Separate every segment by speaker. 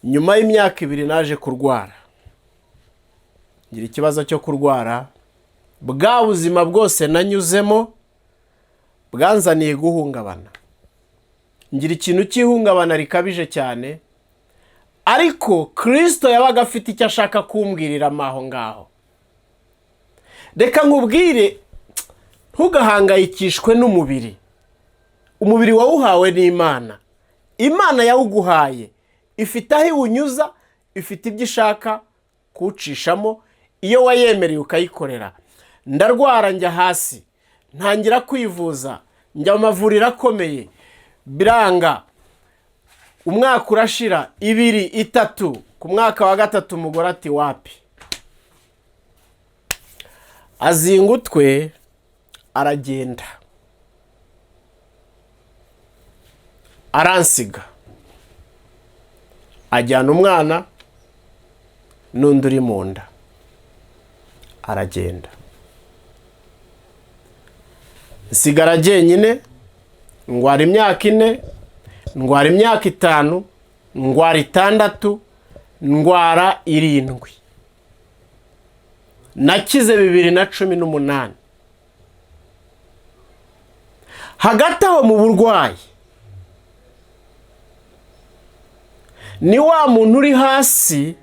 Speaker 1: nyuma y'imyaka 2 naje kurwara, ngira ikibazo cyo kurwara. Bwa buzima bwose nanyuzemo bwanzaniye guhungabana, ngira ikintu cy'ihungabana rikabije cyane, ariko Kristo yabaga afite icyo ashaka kumbwirira aho ngaho. Reka nkubwire, ntugahangayikishwe n'umubiri. Umubiri wawuhawe n'Imana. Imana yawuguhaye ifite aho iwunyuza, ifite ibyo ishaka kucishamo iyo wayemereye ukayikorera. Ndarwara njya hasi, ntangira kwivuza, njya mu mavuriro akomeye, biranga. Umwaka urashira, 2, 3, ku mwaka wa 3 umugore ati wapi. Azinga utwe aragenda, aransiga, ajyana umwana n'undi uri mu nda, aragenda. Nsigara jyenyine, ndwara imyaka 4, ndwara imyaka 5, ndwara 6, ndwara 7. Nakize 2018. Hagati aho mu burwayi, ni wa muntu uri hasi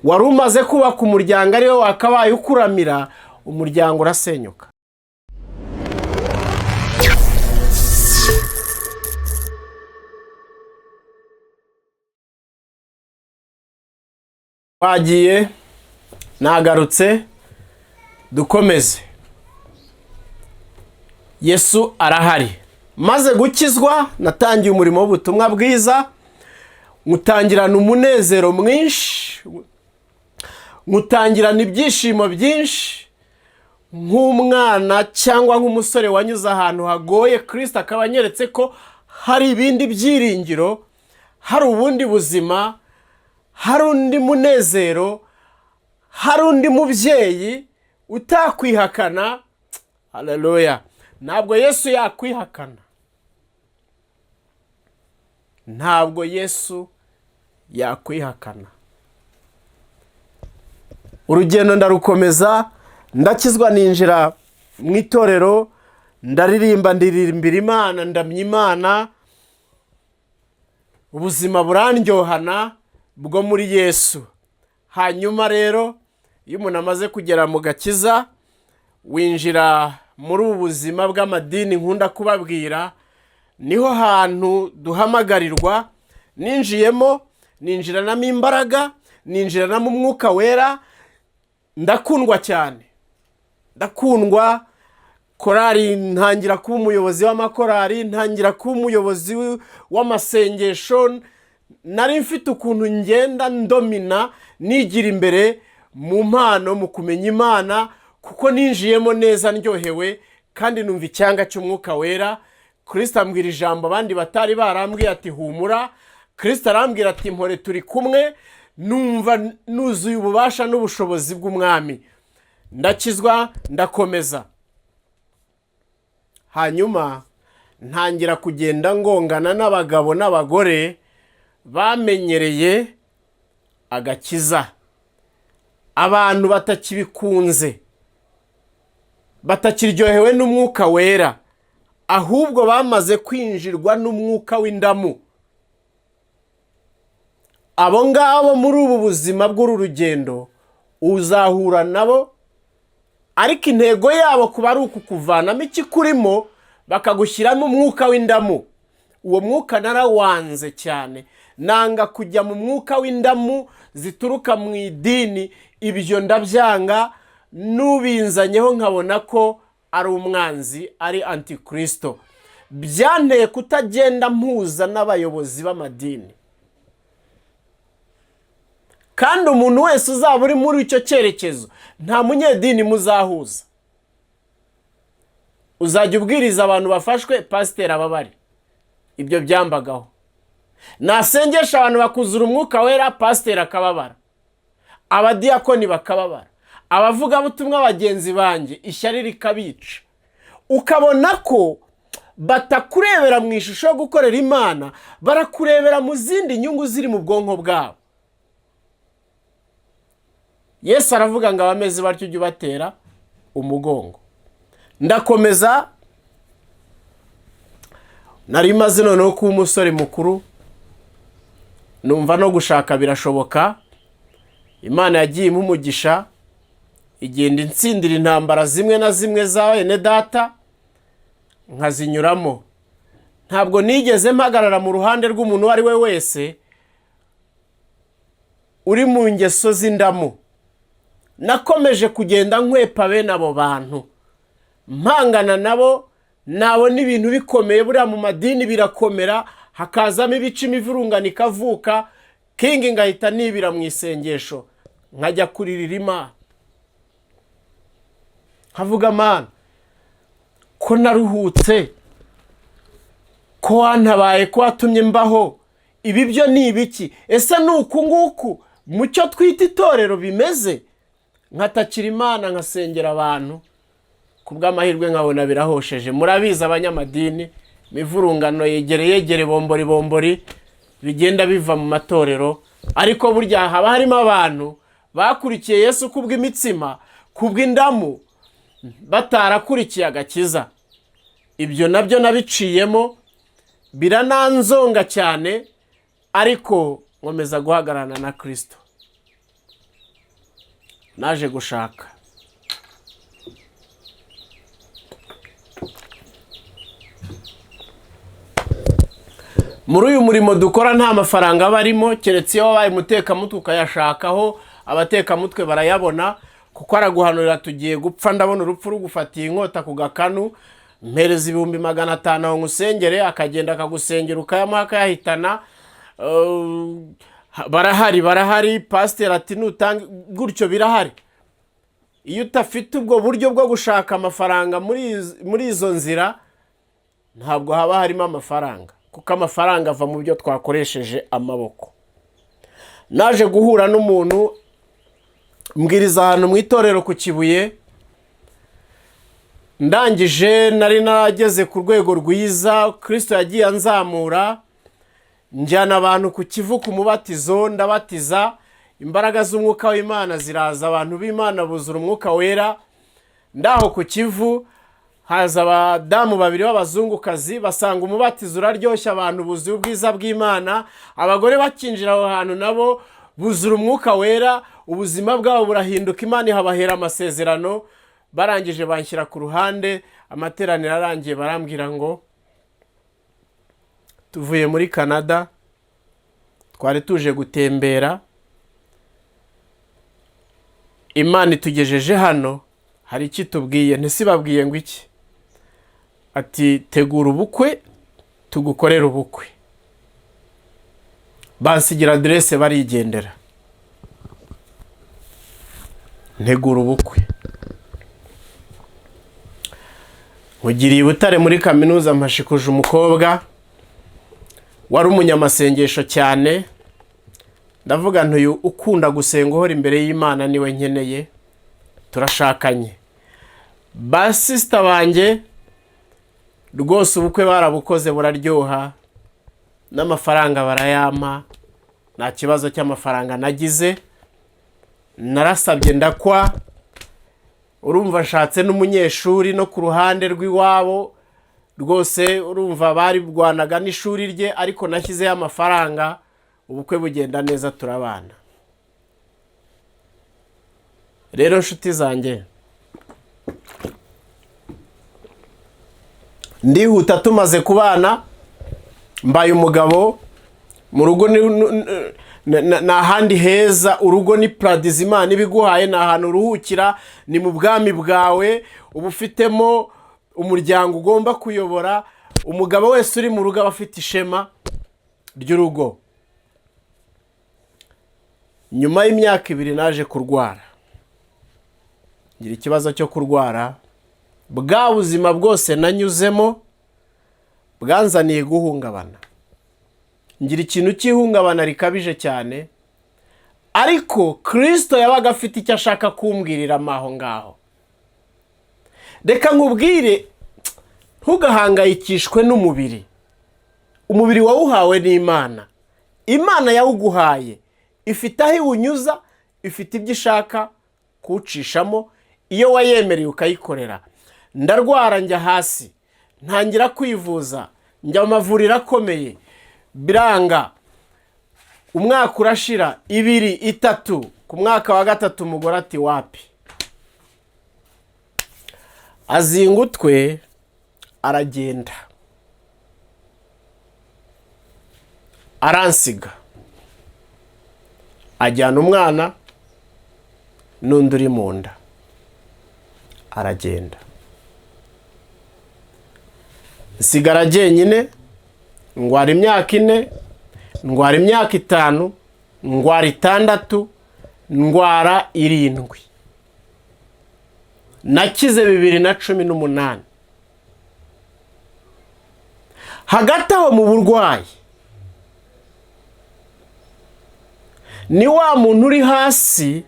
Speaker 1: wari umaze kubaka umuryango ariwe wakabaye ukuramira, umuryango urasenyuka. Bagiye, nagarutse, dukomeze. Yesu arahari. Maze gukizwa, natangiye umurimo w'ubutumwa bwiza, ngutangirana umunezero mwinshi, ngutangirana ibyishimo byinshi, nk'umwana cyangwa nk'umusore wanyuze ahantu hagoye. Kristo akaba anyeretse ko hari ibindi byiringiro, hari ubundi buzima, hari undi munezero, hari undi mubyeyi utakwihakana. Haleluya! Ntabwo Yesu yakwihakana, ntabwo Yesu yakwihakana. Urugendo ndarukomeza, ndakizwa, ninjira mu itorero, ndaririmbira Imana, ndamya Imana, ubuzima burandyohana bwo muri Yesu. Hanyuma rero, iyo umuntu amaze kugera mu gakiza, winjira muri ubu buzima bw'amadini nkunda kubabwira, niho hantu duhamagarirwa. Ninjiyemo, ninjiranamo imbaraga, ninjiranamo umwuka wera, ndakundwa cyane, ndakundwa. Korari, ntangira kuba umuyobozi w'amakorari, ntangira kuba umuyobozi w'amasengesho. Nari mfite ukuntu ngenda ndomina, nigira imbere mu mpano, mu kumenya Imana, kuko ninjiyemo neza ndyohewe kandi numva icyanga cy'umwuka wera. Kristo ambwira ijambo abandi batari barambwiye ati humura. Kristo arambwira ati mpore turi kumwe. Numva nuzuye ububasha n'ubushobozi bw'umwami. Ndakizwa, ndakomeza. Hanyuma ntangira kugenda ngongana n'abagabo n'abagore bamenyereye agakiza, abantu batakibikunze, batakiryohewe n'umwuka wera, ahubwo bamaze kwinjirwa n'umwuka w'indamu. Abo ngabo muri ubu buzima bw'uru rugendo uzahura nabo, ariko intego yabo kuba ari ukukuvanamo ikikurimo bakagushyiramo umwuka w'indamu. Uwo mwuka narawanze cyane, nanga kujya mu mwuka w'indamu zituruka mu idini. Ibyo ndabyanga, n'ubinzanyeho nkabona ko ari umwanzi, ari antikristo. Byanteye kutagenda mpuza n'abayobozi b'amadini. Kandi umuntu wese uzaba uri muri icyo cyerekezo, nta munyedini muzahuza. Uzajya ubwiriza abantu bafashwe, pasiteri ababari. Ibyo byambagaho. Nasengesha abantu bakuzura umwuka wera, pasiteri akababara, abadiyakoni bakababara, abavugabutumwa bagenzi banjye ishyari rikabica. Ukabona ko batakurebera mu ishusho yo gukorera Imana, barakurebera mu zindi nyungu ziri mu bwonko bwabo. Yesu aravuga ngo abameze batyo ujye ubatera umugongo. Ndakomeza, nari maze noneho kuba umusore mukuru, numva no gushaka birashoboka. Imana yagiye impumugisha, igenda insindira intambara zimwe na zimwe za bene data nkazinyuramo. Ntabwo nigeze mpagarara mu ruhande rw'umuntu ari we wese uri mu ngeso z'indamu. Nakomeje kugenda nkwepa bene abo bantu, mpangana nabo. Nabona ibintu bikomeye, buriya mu madini birakomera, hakazamo ibice imivurungano ikavuka, kingi ngahita nibira mu isengesho nkajya kuririra Imana, nkavuga Mana ko naruhutse, ko wantabaye, ko watumye mbaho, ibi byo ni ibiki? Ese ni uku nguku mu cyo twita itorero bimeze? Nkatakira Imana, nkasengera abantu, kubw'amahirwe nkabona birahosheje. Murabizi abanyamadini, imivurungano yegere bombori bigenda biva mu matorero, ariko burya haba harimo abantu bakurikiye Yesu kubw'imitsima, kubw'indamu, batarakurikiye agakiza. Ibyo nabyo nabiciyemo, birananzonga cyane, ariko nkomeza guhagararana na Kristo. Naje gushaka, muri uyu murimo dukora nta mafaranga barimo, keretse iyo wabaye umutekamutwe ukayashakaho. Abatekamutwe barayabona, kuko araguhanurira tugiye gupfa, ndabona urupfu rugufatiye inkota ku gakanu, mpereza 500 aho ngusengere. Akagenda akagusengera, ukayamuha akayahitana. Barahari. Pasiteri ati nutanga gutyo, birahari. Iyo utafite ubwo buryo bwo gushaka amafaranga muri izo nzira, ntabwo haba harimo amafaranga, kuko amafaranga ava mu byo twakoresheje amaboko. Naje guhura n'umuntu mbwiriza ahantu mu itorero ku Kibuye, ndangije nari nageze ku rwego rwiza, Kristo yagiye anzamura, njyana abantu ku Kivu ku mubatizo, ndabatiza. Imbaraga z'umwuka w'Imana ziraza, abantu b'Imana buzura umwuka wera. Ndaho ku Kivu haza abadamu 2 b'abazungukazi, basanga umubatizo uraryoshya, abantu buzuye ubwiza bw'Imana. Abagore bakinjira aho hantu nabo buzura umwuka wera, ubuzima bwabo burahinduka, Imana ihabahera amasezerano. Barangije banshyira ku ruhande, amateraniro arangiye, barambwira ngo tuvuye muri Canada, twari tuje gutembera, Imana itugejeje hano, hari iki tubwiye. Ntisibabwiye ngo iki? Ati tegura ubukwe, tugukorera ubukwe. Bansigira adresse barigendera. Ntegura ubukwe, nkugiriye i Butare muri kaminuza, mpashikuje umukobwa wari umunyamasengesho cyane. Ndavuga ntuyu ukunda gusenga uhora imbere y'Imana niwe nkeneye. Turashakanye. Ba sister banjye rwose ubukwe barabukoze, buraryoha, n'amafaranga barayama, nta kibazo cy'amafaranga nagize. Narasabye ndakwa, urumva nshatse n'umunyeshuri no ku ruhande rw'iwabo, rwose urumva bari bwanaga n'ishuri rye, ariko nashyizeho amafaranga, ubukwe bugenda neza, turabana. Rero nshuti zanjye, ndihuta, tumaze kubana, mbaye umugabo. Mu rugo na handi heza, urugo ni paradizo Imana ibiguhaye, na ahantu uruhukira, ni mu bwami bwawe, uba ufitemo umuryango ugomba kuyobora. Umugabo wese uri mu rugo aba afite ishema ry'urugo. Nyuma y'imyaka 2 naje kurwara, ngira ikibazo cyo kurwara. Bwa buzima bwose nanyuzemo bwanzaniye guhungabana, ngira ikintu cy'ihungabana rikabije cyane, ariko Kristo yabaga afite icyo ashaka kumbwirira aho ngaho. Reka nkubwire, ntugahangayikishwe n'umubiri. Umubiri wawuhawe n'Imana, Imana yawuguhaye, ifite aho iwunyuza, ifite ibyo ishaka kuwucishamo iyo wayemereye ukayikorera. Ndarwara njya hasi, ntangira kwivuza, njya mu mavuriro akomeye, biranga. Umwaka urashira, 2, 3, ku mwaka wa 3 umugore ati wapi. Azinga utwe aragenda, aransiga, ajyana umwana n'undi uri mu nda, aragenda. Nsigara jyenyine, ndwara imyaka 4, ndwara imyaka 5, ndwara 6, ndwara 7. Nakize 2018. Hagati aho mu burwayi, ni wa muntu uri hasi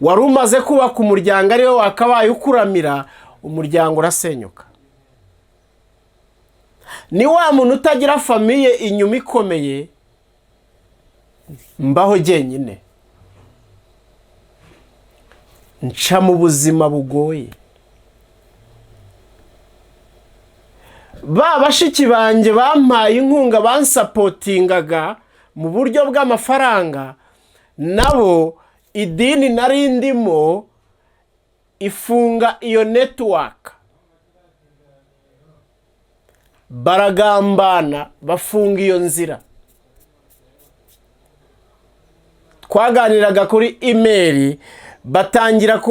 Speaker 1: wari umaze kubaka umuryango ariwe wakabaye ukuramira, umuryango urasenyuka. Ni wa muntu utagira famiye inyuma ikomeye, mbaho jyenyine, nca mu buzima bugoye. Ba bashiki banjye bampaye inkunga, bansapotingaga mu buryo bw'amafaranga, nabo idini nari ndimo ifunga iyo network, baragambana bafunga iyo nzira. Twaganiraga kuri email, batangira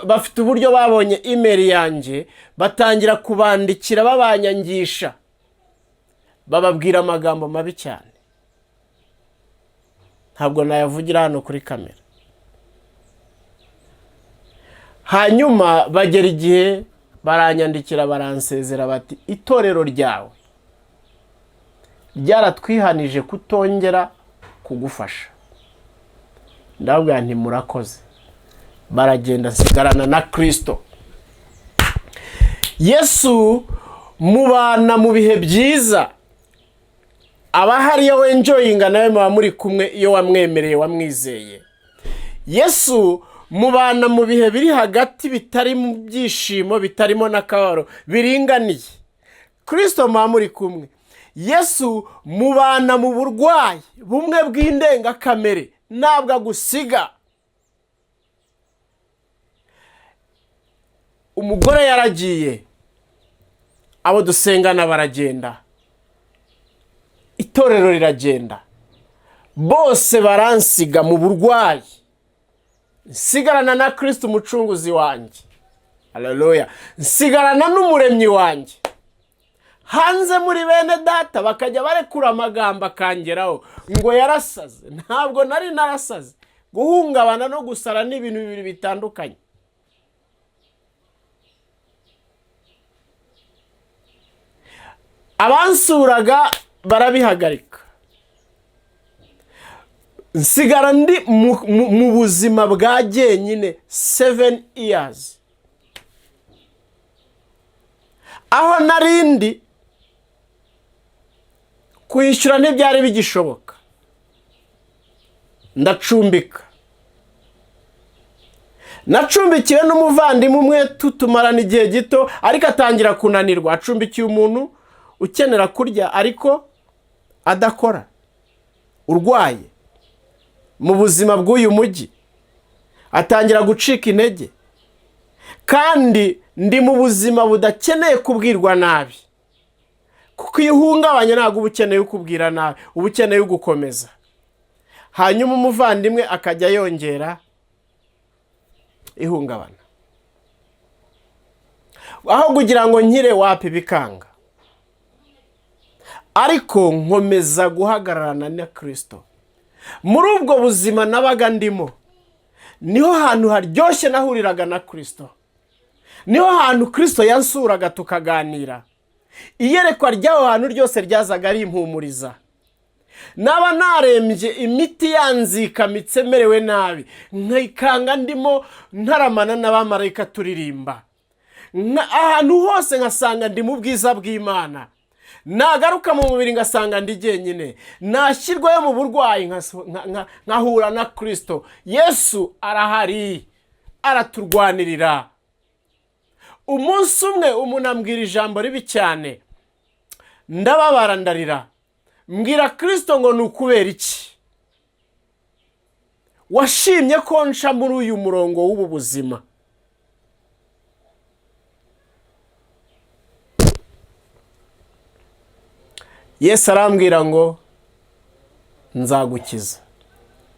Speaker 1: bafite uburyo babonye email yanjye, batangira kubandikira babanyangisha, bababwira amagambo mabi cyane. Ntabwo nayavugira hano kuri kamera. Hanyuma bagera igihe baranyandikira, baransezera bati itorero ryawe ryaratwihanije kutongera kugufasha. Ndabwira nti murakoze. Baragenda, nsigarana na Kristo. Yesu mubana mu bihe byiza, abahari iyo enjoyinga nawe muba muri kumwe iyo wamwemereye, wamwizeye. Yesu mubana mu bihe biri hagati, bitari mu byishimo, bitarimo n'akabaro, biringaniye. Kristo muba muri kumwe. Yesu mubana mu burwayi bumwe bw'indengakamere, ntabwo agusiga. Umugore yaragiye, abo dusengana baragenda, itorero riragenda, bose baransiga mu burwayi, nsigarana na Kristo umucunguzi wanjye. Haleluya. Nsigarana n'umuremyi wanjye. Hanze muri bene data bakajya barekura amagambo akangeraho ngo yarasaze. Ntabwo nari narasaze. Guhungabana no gusara ni ibintu bibiri bitandukanye. Abansuraga barabihagarika. Nsigara ndi mu buzima bwa jyenyine 7 years. Aho narindi kwishyura ntibyari bigishoboka, ndacumbika. Nacumbikiwe n'umuvandimwe umwe, tutumarana igihe gito, ariko atangira kunanirwa. Acumbikiye umuntu ukenera kurya ariko adakora, urwaye mu buzima bw'uyu mujyi, atangira gucika intege. Kandi ndi mu buzima budakeneye kubwirwa nabi, kuko iyo uhungabanye ntabwo uba ukeneye kubwira nabi, uba ukeneye gukomeza. Hanyuma umuvandimwe akajya yongera ihungabana, aho kugira ngo nkire wapi bikanga. Ariko nkomeza guhagararana na Kristo. Muri ubwo buzima nabaga ndimo, niho hantu haryoshye nahuriraga na Kristo. Niho hantu Kristo yansuraga tukaganira. Iyerekwa ry'aho hantu ryose ryazaga rimpumuriza. Naba narembye, imiti yanzikamitse merewe nabi, nkikanga ndimo ntaramana n'abamarayika turirimba. Ahantu hose nkasanga ndi mu bwiza bw'Imana. nagaruka mu mubiri ngasanga ndi jyenyine, nashyirwayo mu burwayi nkahura na Kristo. Yesu arahari, araturwanirira. Umunsi umwe umuntu ambwira ijambo ribi cyane, ndababara ndarira, mbwira Kristo ngo ni ukubera iki washimye ko nca muri uyu murongo w'ubu buzima? Yesu arambwira ngo nzagukiza,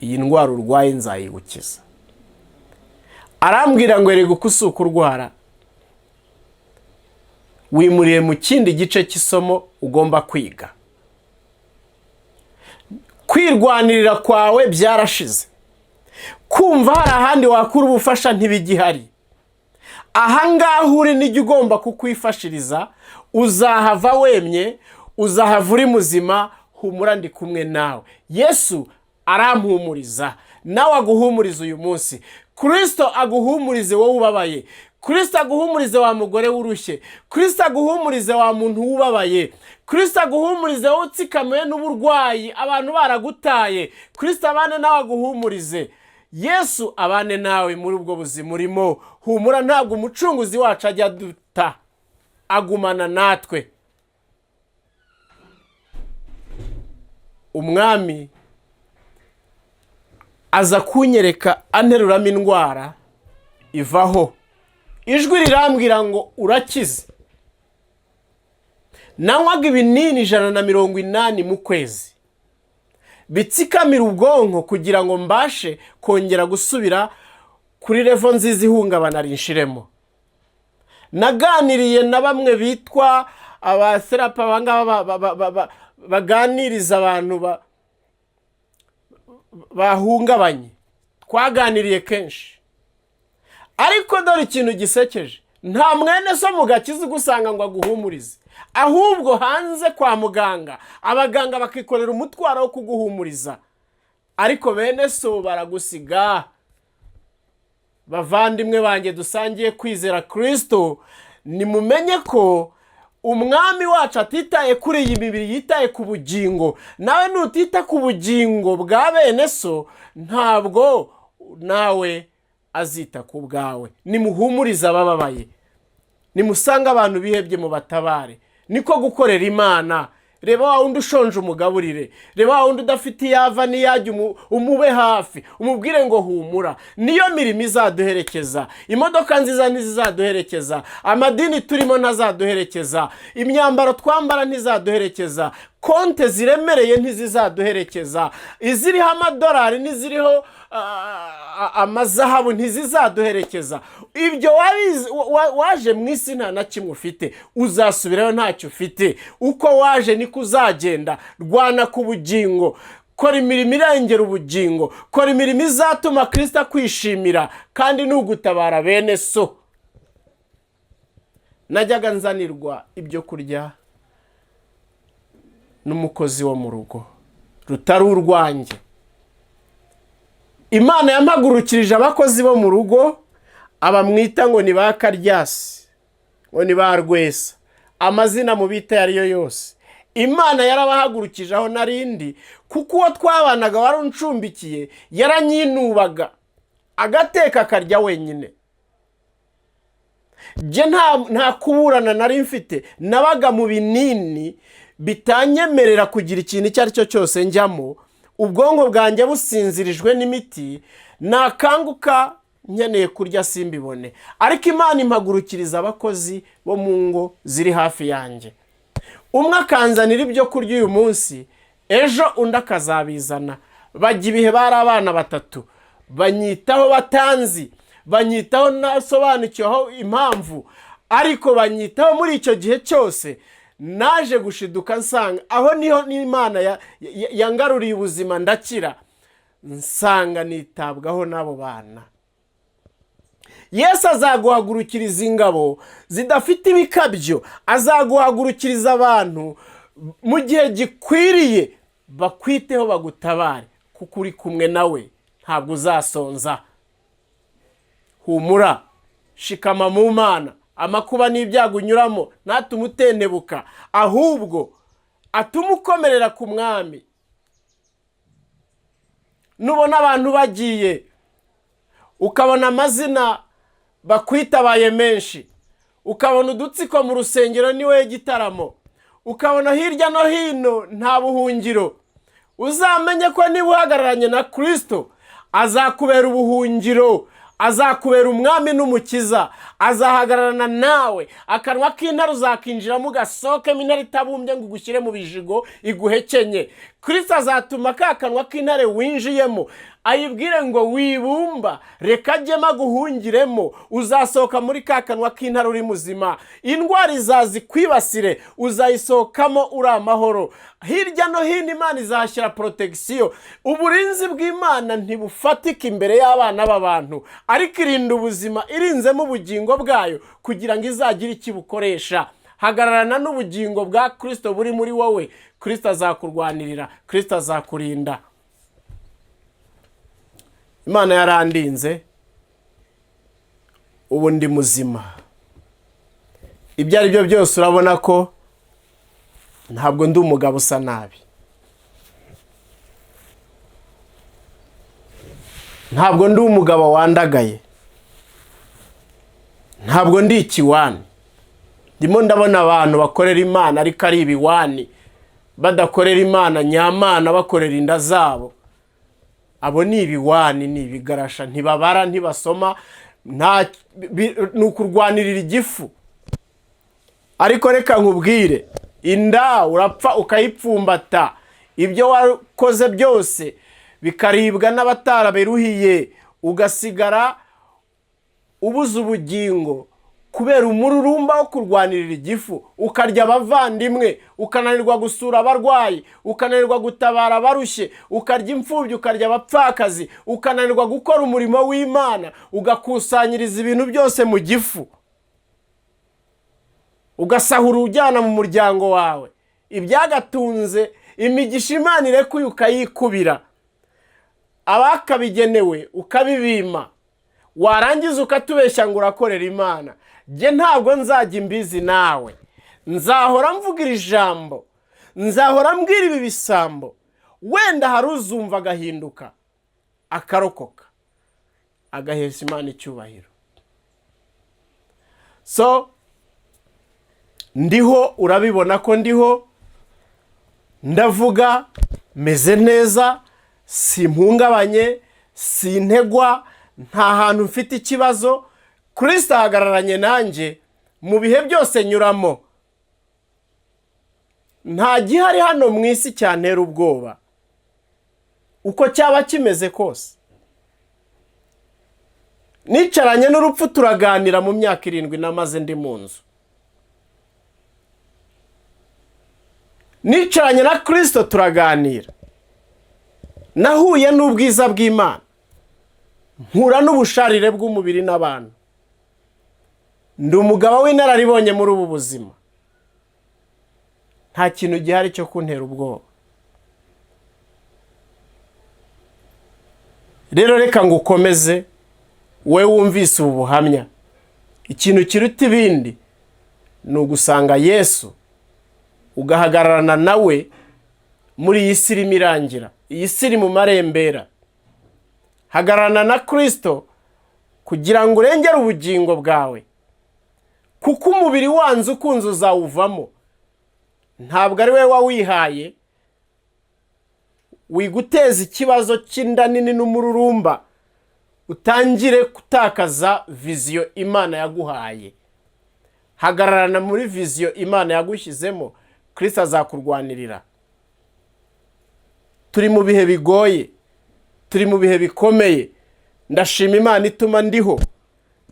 Speaker 1: iyi ndwara urwaye nzayigukiza. Arambwira ngo erega uko usuka urwara, wimuriye mu kindi gice cy'isomo ugomba kwiga. Kwirwanirira kwawe byarashize, kumva hari ahandi wakura ubufasha ntibigihari. Ahangaha uri nijye ugomba kukwifashiriza, uzahava wemye, uzahava uri muzima. Humura, ndi kumwe nawe. Yesu arampumuriza, nawe aguhumuriza uyu munsi. Kristo aguhumurize wowe ubabaye, Kristo aguhumurize wa mugore w'urushye, Kristo aguhumurize wa muntu wubabaye, Kristo aguhumurize wowe utsikamiwe n'uburwayi abantu baragutaye. Kristo abane nawe aguhumurize. Yesu abane nawe muri ubwo buzima urimo. Humura, ntabwo umucunguzi wacu ajya duta, agumana natwe. Umwami aza kunyereka anteruramo indwara ivaho. Ijwi rirambwira ngo urakize. Nanywaga ibinini 180 mu kwezi, bitsikamira ubwonko kugira ngo mbashe kongera gusubira kuri level nziza ihungabana rinshiremo. Naganiriye na bamwe bitwa abaserapa bangaba baganiriza abantu bahungabanye, twaganiriye kenshi. Ariko dore ikintu gisekeje, nta mwene so mu gakiza gusanga ngo aguhumurize, ahubwo hanze kwa muganga abaganga bakikorera umutwaro wo kuguhumuriza. Ariko bene so baragusiga. Bavandimwe banjye dusangiye kwizera Kristo, nimumenye ko umwami wacu atitaye kuri iyi mibiri, yitaye ku bugingo. Nawe nutita ku bugingo bwa bene so, ntabwo nawe azita ku bwawe. Nimuhumuriza abababaye, nimusanga abantu bihebye mu batabare. Niko gukorera Imana. Reba wa wundi ushonje umugaburire, reba wa wundi udafite yava niyajya umube hafi, umubwire ngo humura. Niyo mirimo izaduherekeza, imodoka nziza ntizizaduherekeza, amadini turimo ntazaduherekeza, imyambaro twambara ntizaduherekeza, konte ziremereye ntizizaduherekeza, iziriho amadolari n'iziriho amazahabu ntizizaduherekeza. Ibyo waje mu isi nta na kimwe ufite, uzasubirayo ntacyo ufite. Uko waje niko uzagenda. Rwana ku bugingo, kora imirimo irengera ubugingo, kora imirimo izatuma Kristo akwishimira, kandi nugutabara bene so. Najyaga nzanirwa ibyo kurya n'umukozi wo mu rugo rutari urwanjye. Imana yampagurukirije abakozi bo mu rugo, abamwita ngo ni ba Karyasi, ngo ni ba Rwesa, amazina mu bita yariyo yose. Imana yarabahagurukije aho narindi, kuko uwo twabanaga wari uncumbikiye yaranyinubaga, agateka akarya wenyine. Je nta kuburana nari mfite, nabaga mu binini bitanyemerera kugira ikintu icyo ari cyo cyose njyamo. Ubwonko bwanjye businzirijwe n'imiti, nakanguka nkeneye kurya simbibone. Ariko Imana impagurukiriza abakozi bo mu ngo ziri hafi yanjye. Umwe akanzanira ibyo kurya uyu munsi, ejo undi akazabizana. Bajya ibihe bari abana 3, banyitaho batanzi, banyitaho nasobanukiweho impamvu, ariko banyitaho muri icyo gihe cyose. Naje gushiduka nsanga aho niho n'Imana yangaruriye ubuzima ndakira, nsanga nitabwaho n'abo bana. Yesu azaguhagurukiriza ingabo zidafite ibikabyo, azaguhagurukiriza abantu mu gihe gikwiriye, bakwiteho bagutabare, kuko uri kumwe nawe, ntabwo uzasonza. Humura, shikama mu Mana. Amakuba n'ibyago unyuramo ntatumutendebuka, ahubwo atuma ukomerera ku mwami. Nubona abantu bagiye ukabona amazina bakwitabaye menshi, ukabona udutsiko mu rusengero niwe gitaramo, ukabona hirya no hino nta buhungiro, uzamenye ko niba uhagararanye na Kristo azakubera ubuhungiro, azakubera umwami n'umukiza, azahagararana nawe, akanwa k'intare uzakinjiramo ugasohokemo intare itabumbye ngo ugushyire mu bijigo iguhekenye. Kristo azatuma ka kanwa k'intare winjiyemo ayibwire ngo wibumba, reka ajyemo aguhungiremo, uzasohoka muri ka kanwa k'intare uri muzima. Indwara izazikwibasire, uzayisohokamo uri amahoro. Hirya no hino Imana izashyira protection. Uburinzi bw'Imana ntibufatika imbere y'abana b'abantu, ariko irinda ubuzima irinzemo ubugingo bwayo kugira ngo izagire ikibukoresha. Hagararana n'ubugingo bwa Kristo buri muri wowe, Kristo azakurwanirira, Kristo azakurinda. Imana yarandinze, ubu ndi muzima. Ibyo ari byo byose urabona ko ntabwo ndi umugabo usa nabi, ntabwo ndi umugabo wandagaye, ntabwo ndi ikiwani. Ndimo ndabona abantu bakorera Imana ariko ari ibiwani, badakorera Imana nyamana, bakorera inda zabo. Abo ni ibiwani, ni ibigarasha, ntibabara, ntibasoma, ni ukurwanirira igifu. Ariko reka nkubwire, inda urapfa ukayipfumbata, ibyo wakoze byose bikaribwa n'abataraberuhiye, ugasigara ubuze ubugingo kubera umururumba wo kurwanirira igifu. Ukarya abavandimwe, ukananirwa gusura abarwayi, ukananirwa gutabara abarushye, ukarya imfubyi, ukarya abapfakazi, ukananirwa gukora umurimo w'Imana, ugakusanyiriza ibintu byose mu gifu, ugasahura ujyana mu muryango wawe. Ibyagatunze imigisha Imana irekuye ukayikubira, abakabigenewe ukabibima, warangiza ukatubeshya ngo urakorera Imana. Jye ntabwo nzajya imbizi nawe, nzahora mvugira ijambo, nzahora mbwira ibi bisambo. Wenda hari uzumva agahinduka akarokoka, agahesha Imana icyubahiro. So ndiho, urabibona ko ndiho, ndavuga, meze neza, simpungabanye, sintegwa, nta hantu mfite ikibazo. Kristo ahagararanye nanjye mu bihe byose nyuramo. Nta gihari hano mu isi cyantera ubwoba uko cyaba kimeze kose. Nicaranye n'urupfu turaganira mu myaka 7 namaze ndi mu nzu. Nicaranye na Kristo turaganira. Nahuye n'ubwiza bw'Imana, mpura n'ubusharire bw'umubiri n'abantu. Ndi umugabo w'inararibonye muri ubu buzima. Nta kintu gihari cyo kuntera ubwoba. Rero reka ngukomeze, we wumvise ubu buhamya. Ikintu kiruta ibindi ni ugusanga Yesu, ugahagararana nawe muri iyi si irimo irangira, iyi si iri mu marembera. Hagararana na Kristo kugira ngo urengere ubugingo bwawe, kuko umubiri wanze ukunze uzawuvamo. Ntabwo ari we wawihaye, wiguteza ikibazo cy'inda nini n'umururumba, utangire gutakaza viziyo Imana yaguhaye. Hagararana muri viziyo Imana yagushyizemo, Kristo azakurwanirira. Turi mu bihe bigoye, turi mu bihe bikomeye. Ndashima Imana ituma ndiho,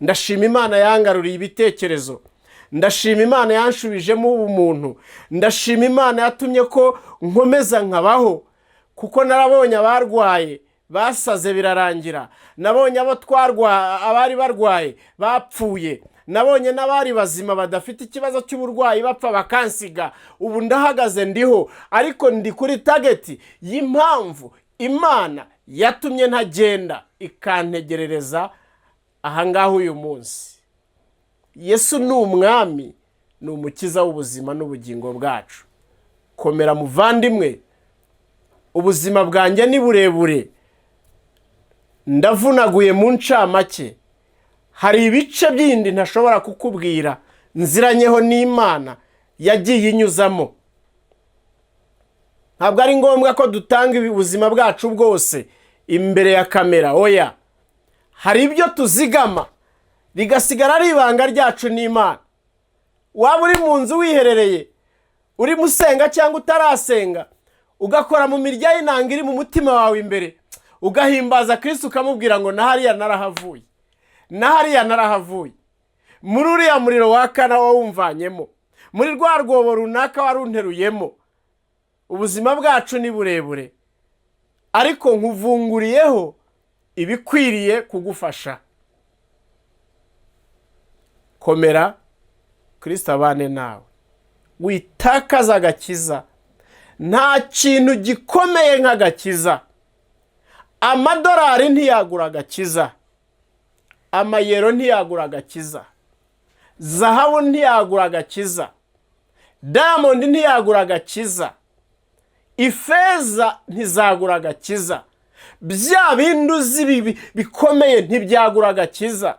Speaker 1: ndashima Imana yangaruriye ibitekerezo, ndashima Imana yanshubijemo ubumuntu, ndashima Imana yatumye ko nkomeza nkabaho, kuko narabonye abarwaye basaze birarangira, nabonye abari barwaye bapfuye, nabonye n'abari bazima badafite ikibazo cy'uburwayi bapfa bakansiga. Ubu ndahagaze ndiho, ariko ndi kuri target y'impamvu Imana yatumye ntagenda ikantegerereza ahangaho uyu munsi. Yesu ni umwami, ni umukiza w'ubuzima n'ubugingo bwacu. komera muvandimwe, ubuzima bwanjye ni burebure, ndavunaguye mu ncamake, hari ibice byindi ntashobora kukubwira nziranyeho n'Imana yagiye inyuzamo. Ntabwo ari ngombwa ko dutanga ubuzima bwacu bwose imbere ya kamera, oya. Hari ibyo tuzigama rigasigara ari ibanga ryacu n'Imana. Waba uri mu nzu wiherereye, uri musenga cyangwa utarasenga, ugakora mu mirya y'inanga iri mu mutima wawe imbere, ugahimbaza Kristo ukamubwira ngo nahariya narahavuye, nahariya narahavuye, muri uriya muriro waka nawo wumvanyemo, muri rwa rwobo runaka warunteruyemo. Ubuzima bwacu ni burebure, ariko nkuvunguriyeho ibikwiriye kugufasha. Komera, Kristo abane nawe, witakaza agakiza. Nta kintu gikomeye nk'agakiza. Amadolari ntiyagura agakiza, amayero ntiyagura agakiza, zahabu ntiyagura agakiza, diamond ntiyagura agakiza, ifeza ntizagura agakiza, bya binduzi bikomeye ntibyagura agakiza.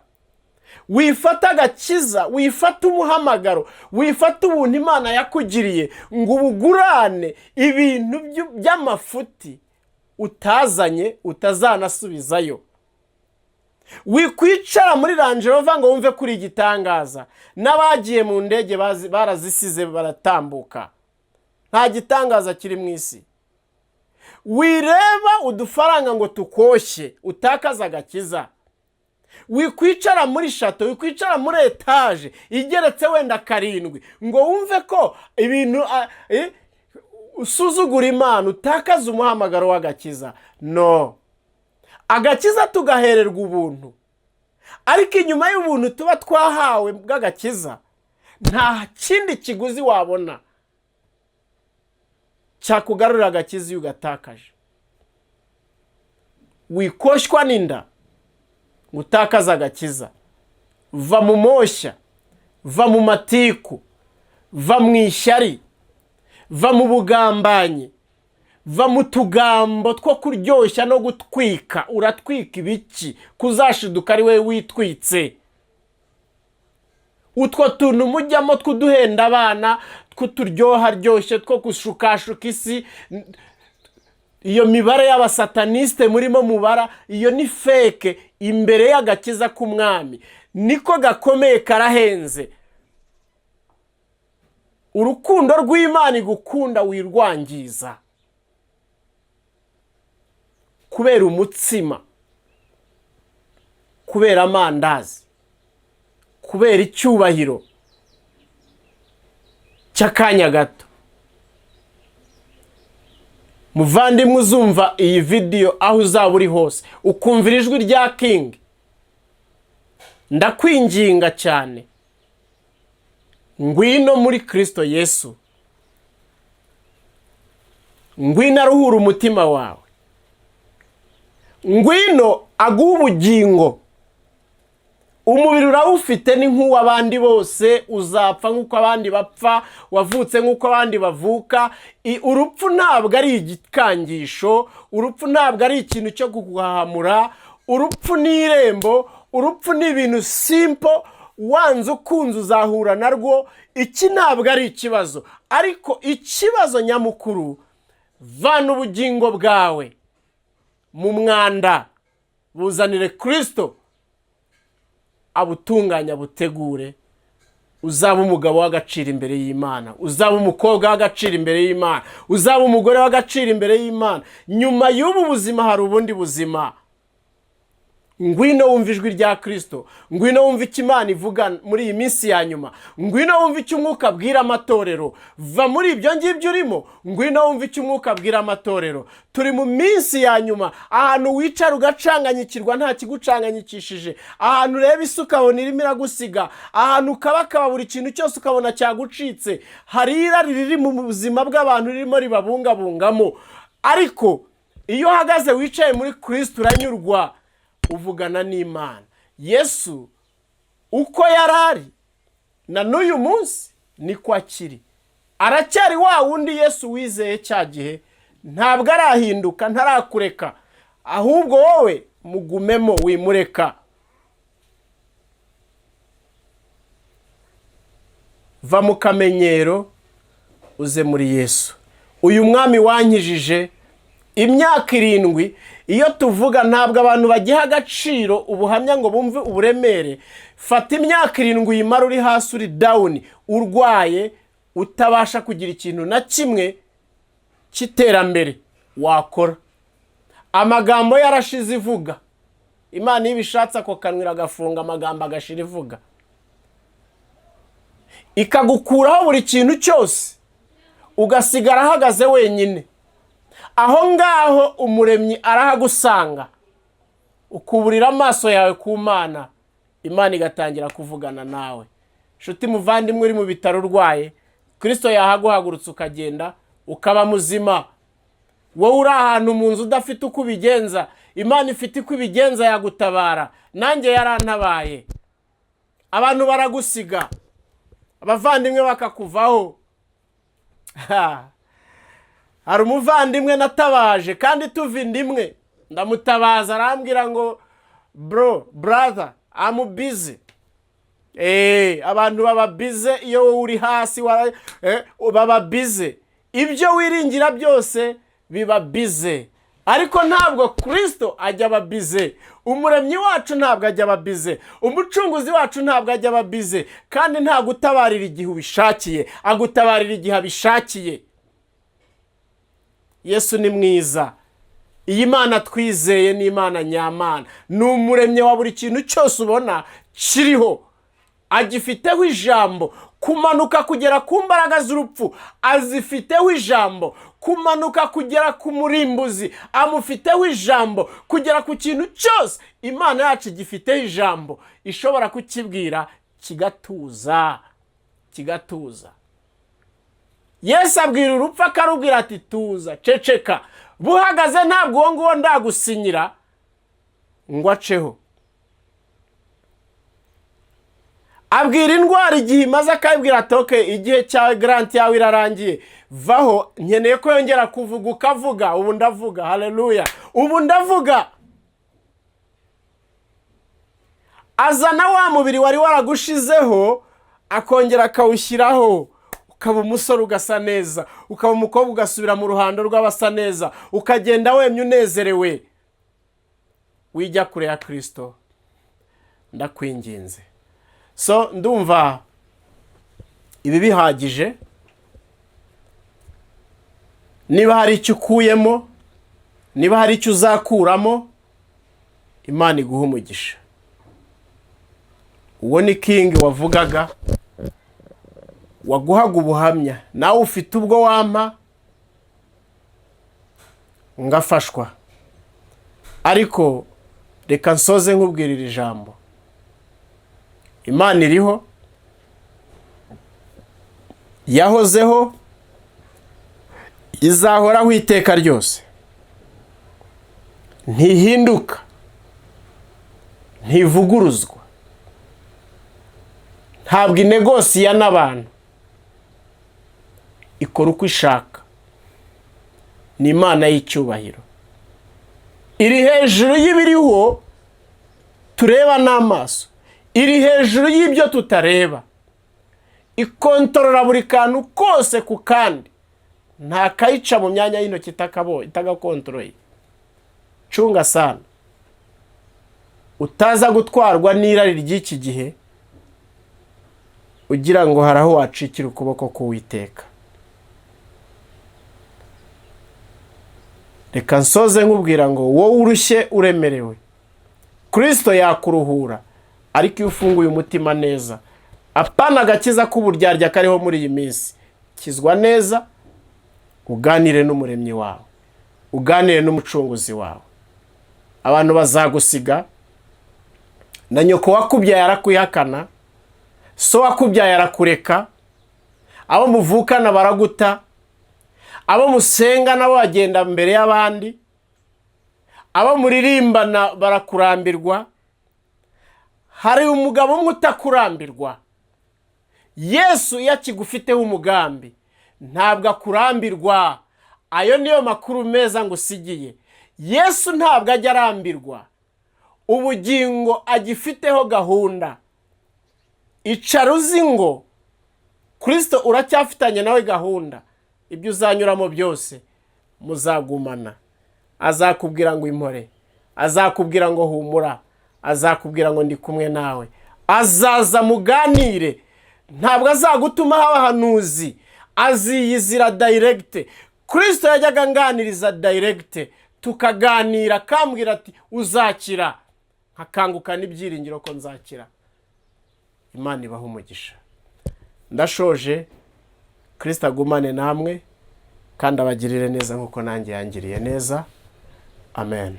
Speaker 1: Wifata agakiza, wifata umuhamagaro, wifata ubuntu Imana yakugiriye ngo ubugurane ibintu by'amafuti utazanye utazanasubizayo. Wikwicara muri Range Rover ngo wumve kuri igitangaza, n'abagiye mu ndege barazisize baratambuka. Nta gitangaza kiri mu isi. Wireba udufaranga ngo tukoshye utakaza agakiza. Wikwicara muri shato, wikwicara muri etaje igeretse wenda 7 ngo wumve ko ibintu usuzugura Imana utakaza umuhamagaro w'agakiza. No. Agakiza tugahererwa ubuntu, ariko inyuma y'ubuntu tuba twahawe bw'agakiza nta kindi kiguzi wabona cyakugarurira agakiza iyo ugatakaje. Wikoshwa n'inda utakaza agakiza. Va mu moshya, va mu matiku, va mu ishyari, va mu bugambanyi, va mu tugambo two kuryoshya no gutwika. Uratwika ibiki kuzashiduka ari we witwitse? Utwo tuntu mujyamo twuduhenda abana, twuturyoha ryoshye, two gushukashuka isi, iyo mibare y'abasataniste murimo mubara, iyo ni fake imbere y'agakiza k'umwami. Niko gakomeye karahenze. Urukundo rw'Imana igukunda wirwangiza kubera umutsima, kubera amandazi, kubera icyubahiro cy'akanya gato. Muvandimwe, uzumva iyi video aho uzaba uri hose, ukumvira ijwi rya King, ndakwinginga cyane, ngwino muri Kristo Yesu, ngwino aruhura umutima wawe, ngwino aguha ubugingo. Umubiri urawufite ni nk'uw'abandi bose, uzapfa nk'uko abandi bapfa, wavutse nk'uko abandi bavuka. Urupfu ntabwo ari igikangisho, urupfu ntabwo ari ikintu cyo kuguhahamura, urupfu ni irembo, urupfu ni ibintu simple, wanze ukunze uzahura narwo. Iki ntabwo ari ikibazo, ariko ikibazo nyamukuru, vana ubugingo bwawe mu mwanda, buzanire Kristo, abutunganya butegure. Uzaba umugabo w'agaciro imbere y'Imana, uzaba umukobwa w'agaciro imbere y'Imana, uzaba umugore w'agaciro imbere y'Imana. Nyuma y'ubu buzima hari ubundi buzima. Ngwino wumva ijwi rya Kristo, ngwino wumva icyo Imana ivuga muri iyi minsi ya nyuma, ngwino wumva icyo Umwuka abwira amatorero. Va muri ibyo ngibyo urimo, ngwino wumva icyo Umwuka abwira amatorero. Turi mu minsi ya nyuma, ahantu wicara ugacanganyikirwa nta kigucanganyikishije, ahantu ureba isi ukabona irimo iragusiga, ahantu ukabakaba buri kintu cyose ukabona cyagucitse. Hari irari riri mu buzima bw'abantu ririmo ribabungabungamo, ariko iyo uhagaze wicaye muri Kristo uranyurwa, uvugana n'Imana. Yesu uko yarari na n'uyu munsi niko akiri. aracyari wa wundi Yesu wizeye cya gihe, ntabwo arahinduka, ntarakureka, ahubwo wowe mugumemo wimureka. Va mu kamenyero uze muri Yesu. Uyu mwami wankijije imyaka 7, iyo tuvuga ntabwo abantu bagiha agaciro ubuhamya ngo bumve uburemere. Fata imyaka 7 uyimara uri hasi, uri down, urwaye, utabasha kugira ikintu na kimwe cy'iterambere wakora. Amagambo yarashize ivuga. Imana ibishatse ako kanwira gafunga amagambo agashira ivuga, ikagukuraho buri kintu cyose, ugasigara ahagaze wenyine. Aho ngaho umuremyi arahagusanga, ukuburira amaso yawe ku Mana, Imana igatangira kuvugana nawe. Nshuti muvandimwe uri mu bitaro urwaye, Kristo yahaguhagurutse ukagenda ukaba muzima. Wowe uri ahantu mu nzu udafite uko ubigenza, Imana ifite uko ibigenza yagutabara. Nanjye yarantabaye. Abantu baragusiga, abavandimwe bakakuvaho. Hari umuvandimwe natabaje kandi tuva indimwe, ndamutabaza arambwira ngo brother, I'm busy. Abantu baba busy iyo uri hasi, baba busy. Ibyo wiringira byose biba busy. Ariko ntabwo Kristo ajya aba busy. Umuremyi wacu ntabwo ajya aba busy. Umucunguzi wacu ntabwo ajya aba busy. Kandi nta gutabarira igihe ubishakiye, agutabarira igihe abishakiye. Yesu ni mwiza. Iyi Mana twizeye ni Imana nyamana. Ni umuremyi wa buri kintu cyose ubona kiriho. Agifiteho ijambo. Kumanuka kugera ku mbaraga z'urupfu azifiteho ijambo. Kumanuka kugera ku murimbuzi amufiteho ijambo. Kugera ku kintu cyose Imana yacu gifiteho ijambo, ishobora kukibwira kigatuza, kigatuza. Yesu abwira urupfu akarubwira ati tuza, ceceka. Buhagaze ntabwo uwo nguwo ndagusinyira ngo aceho. Abwira indwara igihe imaze akayibwira ati okay, igihe cya grant yawe irarangiye, vaho, nkeneye ko yongera kuvuga ukavuga. Ubu ndavuga, haleluya, ubu ndavuga. Azana wa mubiri wari waragushizeho, akongera akawushyiraho, ukaba umusore ugasa neza, ukaba umukobwa ugasubira mu ruhando rw'abasa neza, ukagenda wemye unezerewe. Wijya kure ya Kristo, ndakwinginze. So ndumva ibi bihagije. Niba hari icyo ukuyemo, niba hari icyo uzakuramo, Imana iguha umugisha. Uwo ni King wavugaga, waguhaga ubuhamya. Nawe ufite ubwo wampa ngafashwa. Ariko reka nsoze nkubwirira ijambo. Imana iriho, yahozeho, izahoraho iteka ryose. Ntihinduka, ntivuguruzwa, ntabwo inegosiya n'abantu, ikora uko ishaka. Ni Imana y'icyubahiro, iri hejuru y'ibiriho tureba n'amaso, iri hejuru y'ibyo tutareba, ikontorora buri kantu kose ku kandi, nta kayica mu myanya y'intoki itagakontoroye. Cunga sana utaza gutwarwa n'irari ry'iki gihe ugira ngo haraho wacikira ukuboko k'Uwiteka. Reka nsoze nkubwira ngo wowe urushye uremerewe, Kristo yakuruhura. Ariko iyo ufunguye umutima neza, apana agakiza k'uburyarya kariho muri iyi minsi, kizwa neza, uganire n'umuremyi wawe, uganire n'umucunguzi wawe. Abantu bazagusiga, na nyoko wakubyaye arakwihakana, so wakubyaye arakureka, abo muvukana baraguta, abo musenga nabo bagenda mbere y'abandi, abo muririmbana barakurambirwa. Hari umugabo umwe utakurambirwa. Yesu yakigufiteho umugambi, ntabwo akurambirwa. Ayo niyo makuru meza ngusigiye. Yesu ntabwo ajya arambirwa, ubugingo agifiteho gahunda. Icara uzi ngo Kristo uracyafitanye nawe gahunda, ibyo uzanyuramo byose muzagumana. Azakubwira ngo impore, azakubwira ngo humura, azakubwira ngo ndi kumwe nawe, azaza muganire. Ntabwo azagutuma abahanuzi, aziyizira direct. Kristo yajyaga nganiriza direct, tukaganira, akambwira ati uzakira, nkakanguka n'ibyiringiro ko nzakira. Imana ibaha umugisha. Ndashoje. Kristo agumane namwe kandi abagirire neza nkuko nanjye yangiriye neza. Amen.